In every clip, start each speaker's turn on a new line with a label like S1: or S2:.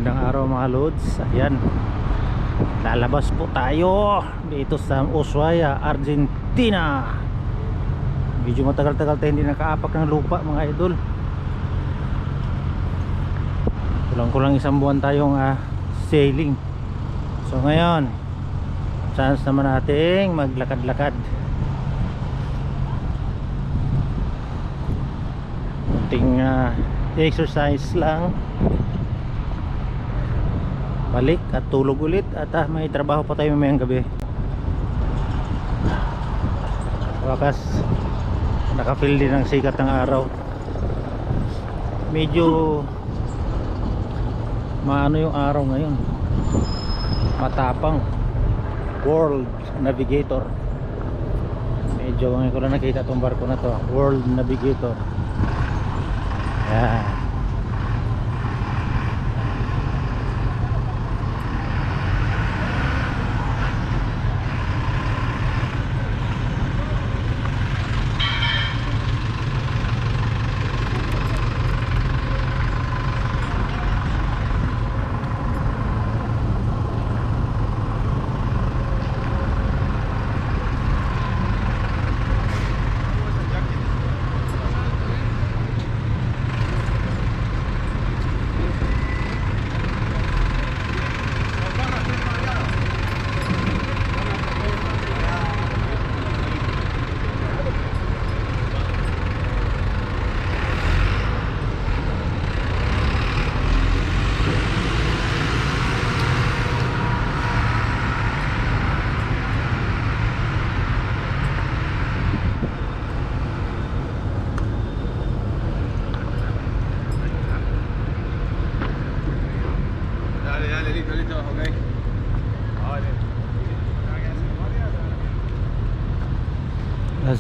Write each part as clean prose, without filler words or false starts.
S1: Magandang araw mga lods. Ayan, lalabas po tayo dito sa Ushuaia, Argentina. Medyo matagal-tagal tayo hindi nakaapak ng lupa mga idol. Kulang-kulang isang buwan tayong sailing. So ngayon, chance naman nating maglakad-lakad. Kunting exercise lang, balik at tulog ulit at may trabaho pa tayo mamayang gabi. Wakas nakafeel din ang sikat ng araw. Medyo maano yung araw ngayon, matapang. World Navigator. Medyo ngayon ko lang nakita itong barko na to, World Navigator. Yan.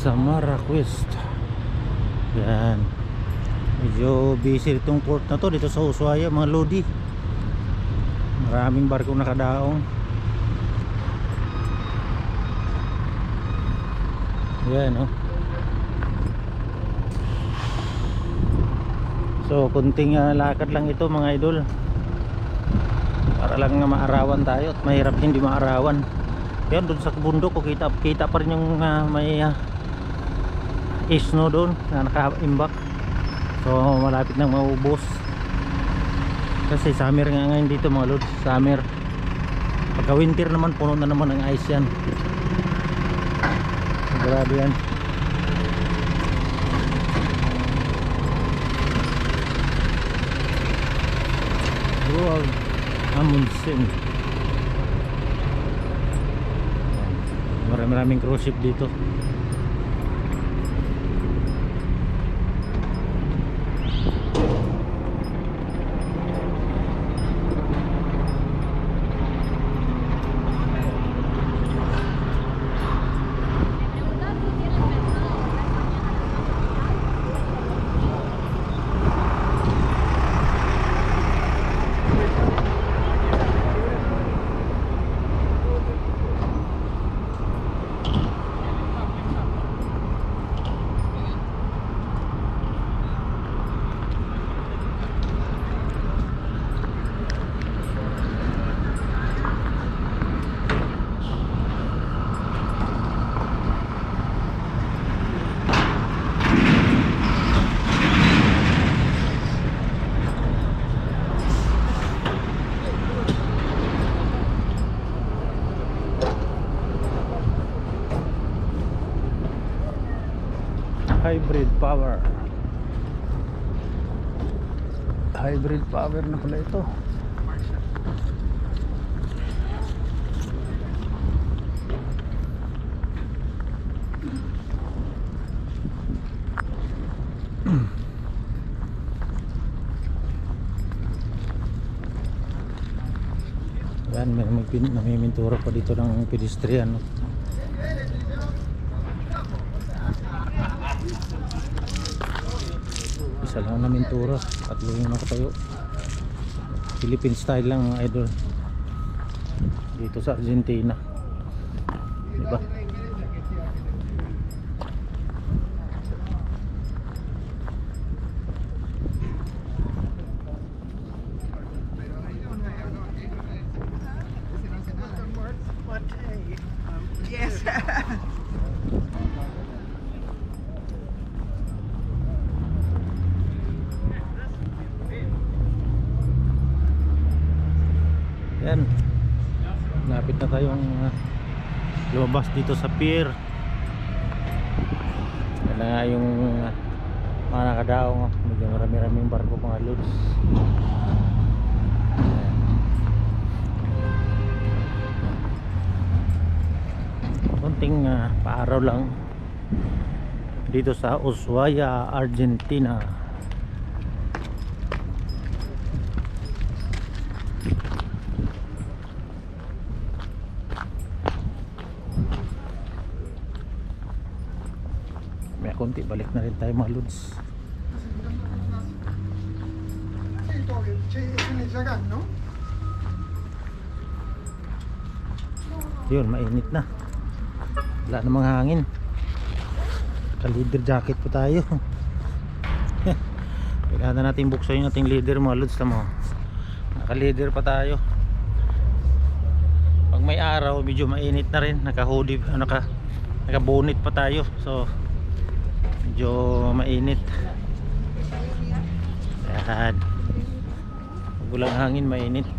S1: Sa Marraquest. Yan, medyo busy itong port na to dito sa Ushuaia mga lodi. Maraming barko nakadaong. Yan, oh. So kunting lakad lang ito mga idol, para lang maarawan tayo at mahirap hindi maarawan. Yan, doon sa bundok ko kita pa rin yung may snow doon na naka-imbak. So malapit nang maubos kasi summer nga ngayon dito mga lods. Summer, pagka winter naman puno na naman ng ice yan. Grabe yan. Wow, Amundsen. Maraming cruise ship dito. Hybrid power na pala ito. Yan, may namimintura pa dito ng pedestrian, no? Isa lang na mintura, tatlo yung nakatayo. Philippine style lang mga idol dito sa Argentina, diba?
S2: latte. Yes.
S1: Yan. Lapit na tayong lumabas dito sa pier. Yan na nga yung mga nakadaong. Medyo marami-raming barko mga lods. Konting paaraw lang dito sa Ushuaia, Argentina. May konti, balik na rin tayo mga lods. Yun, mainit na. Wala namang hangin. Ka-leader jacket pa tayo. Kailangan na natin buksan yung ating leader mga lods. Naka-leader pa tayo. Pag may araw medyo mainit na rin. Naka-hoodie, naka-bonnet pa tayo. So medyo mainit. Ayan. Pag walang hangin mainit.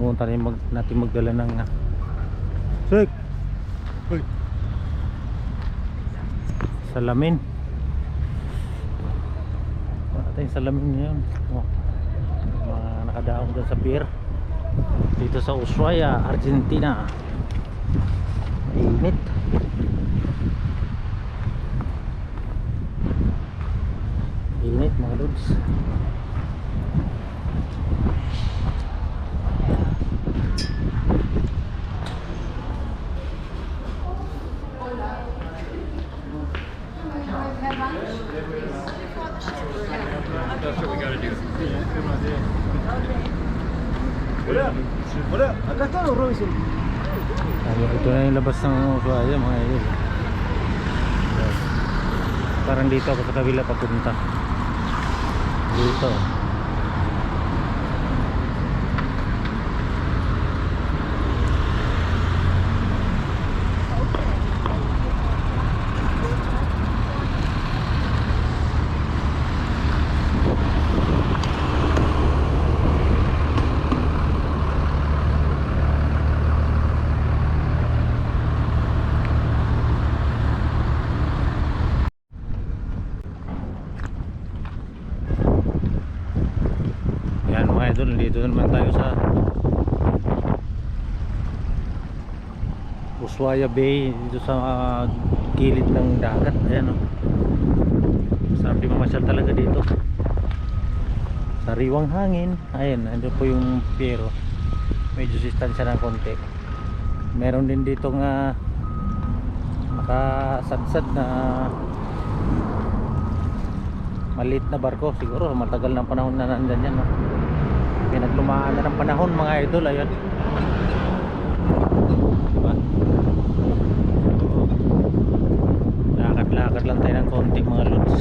S1: Pumunta rin natin magdala ng Sik! Salamin. Wala tayong salamin ngayon. Mga nakadaong dyan sa pier dito sa Ushuaia, Argentina. Mainit. Init mga lods.
S3: That's what we gotta do.
S2: Acá está los Robinson.
S1: Ito na yung labas ng Ushuaia mga idol. Parang dito ako sa kabila papunta. Dito. Yan mga idol, dito naman tayo sa Ushuaia Bay, dito sa gilid ng dagat. Ayan o, sarap di mamasyal talaga dito. Sariwang hangin. Ayan, ando po yung piero. Medyo distansya ng konti. Meron din dito nga nakasadsad na maliit na barko. Siguro matagal ng panahon na nandyan yan, no? Pinaglumaan na ng panahon mga idol. Ayun, diba? Lakad-lakad lang tayo ng konti mga lods.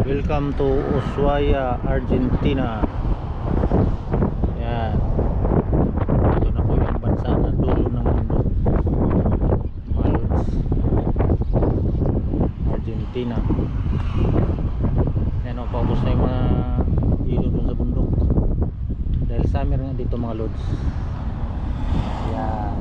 S1: Welcome to Ushuaia, Argentina. Yan. Marami rin dito mga lods. Yan.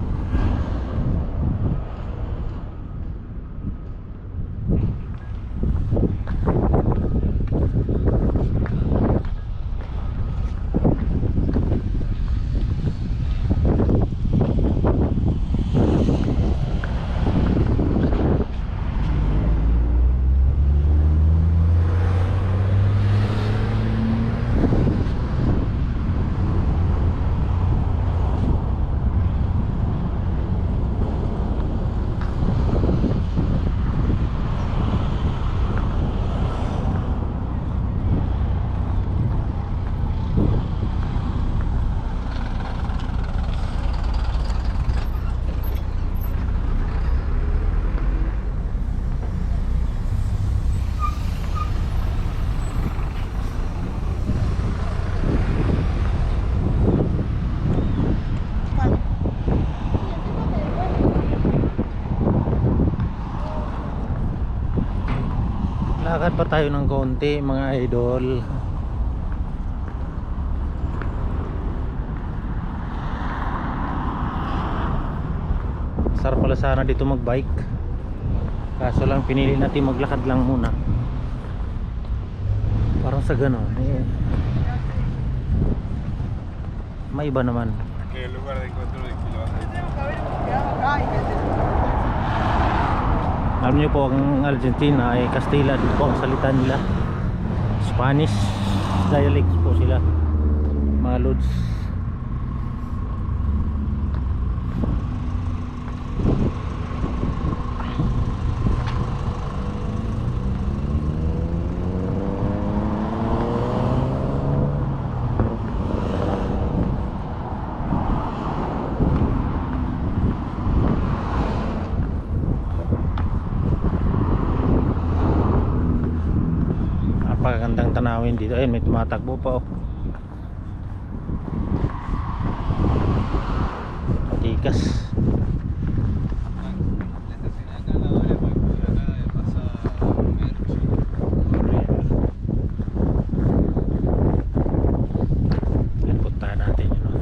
S1: Lakad pa tayo ng konti mga idol. Sarap pala sana dito magbike, kaso lang pinili natin maglakad lang muna. Parang sa ganon may iba naman.
S3: ¿Qué lugar de encuentro de que lo vas a ir?
S1: Alam niyo po, ang Argentina ay Kastila, dito po ang salita nila. Spanish dialects po sila mga lods. Napakagandang tanawin dito. Ayun, may tumatakbo pa, oh. Tikas. Yan, punta natin yun, oh.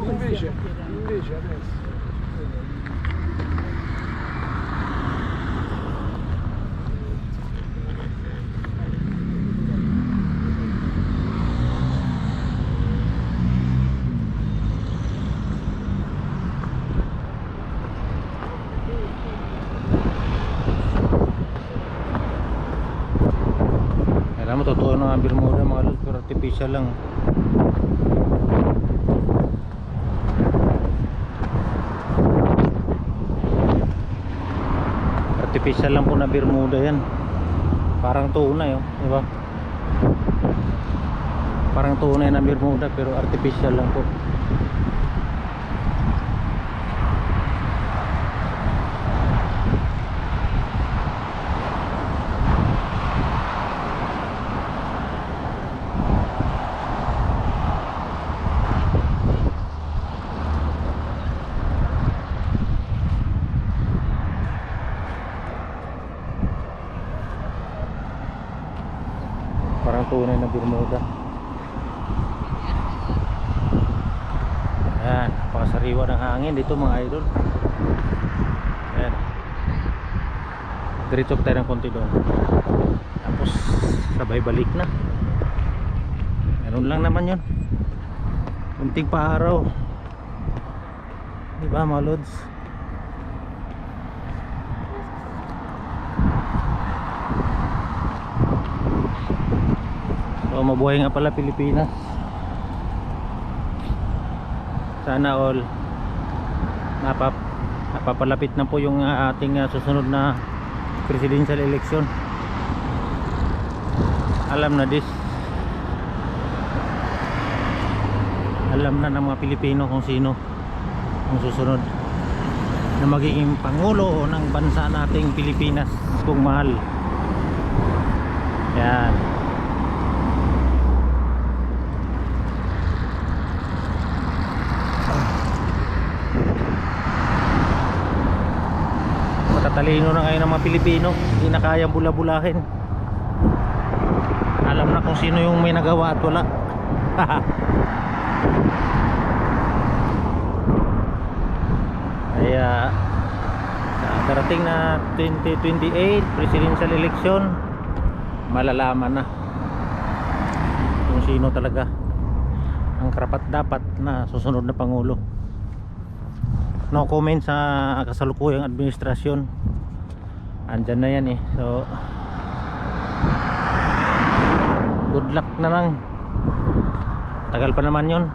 S2: Invece adesso
S1: alam mo, totoo na ang Bermuda mga lods, pero artificial lang. Artificial lang po na Bermuda yan. Parang tunay, oh, di ba? Parang tunay na Bermuda pero artificial lang po. Parang tunay na Bermuda. Ayan, napakasariwa ng hangin dito mga idol. Ayan. Diretso tayo ng konti doon. Tapos sabay balik na. Meron lang naman yun. Kunting pa-araw. Diba mga lods? So mabuhay nga pala Pilipinas. Sana all napapalapit na po yung ating susunod na presidential election. Alam na ng mga Pilipino kung sino ang susunod na magiging pangulo ng bansa nating Pilipinas kung mahal. Yan. Matatalino na ngayon ng mga Pilipino, hindi na kayang bula-bulahin. Alam na kung sino yung may nagawa at wala. Kaya sa darating na 2028 presidential election, malalaman na kung sino talaga ang karapat-dapat na susunod na pangulo. No comment sa kasalukuyang administrasyon, andyan na yan eh. So good luck na lang, tagal pa naman yun.